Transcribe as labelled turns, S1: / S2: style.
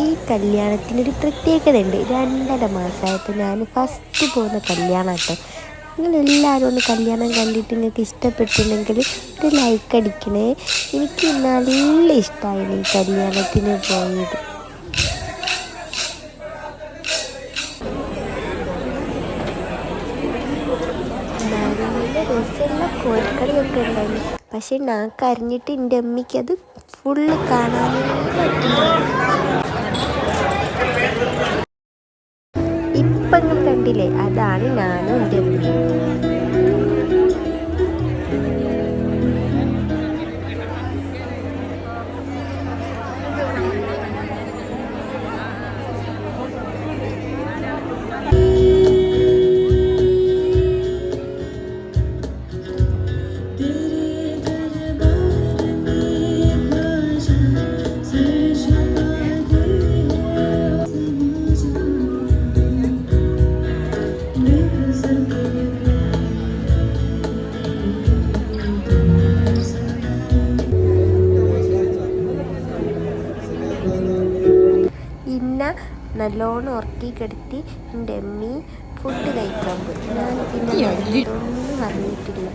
S1: ഈ കല്യാണത്തിനൊരു പ്രത്യേകതയുണ്ട്. 2.5 മാസമായപ്പോൾ ഞാൻ ഫസ്റ്റ് പോകുന്ന കല്യാണം കേട്ടോ. നിങ്ങളെല്ലാവരും ഒന്ന് കല്യാണം കണ്ടിട്ട് നിങ്ങൾക്ക് ഇഷ്ടപ്പെട്ടിട്ടുണ്ടെങ്കിൽ ഒരു ലൈക്ക് അടിക്കണേ. എനിക്ക് നല്ല ഇഷ്ടമായിരുന്നു ഈ കല്യാണത്തിന് പോയത്. നല്ല രസമുള്ള കോഴിക്കളിയൊക്കെ ഉണ്ടായിരുന്നു. പക്ഷെ ഞാൻ കരഞ്ഞിട്ട് എൻ്റെ അമ്മയ്ക്ക് അത് ഫുള്ള് കാണാനേ പറ്റില്ല. ഇപ്പം നിങ്ങൾ കണ്ടില്ലേ, അതാണ് ഞാനും എൻ്റെ അമ്മയും. നല്ലോണം ഉറക്കി കിടത്തി എൻ്റെ അമ്മി ഫുഡ് കഴിക്കാൻ പോയി. ഞാൻ പിന്നെ ഒന്നും അറിഞ്ഞിട്ടില്ല.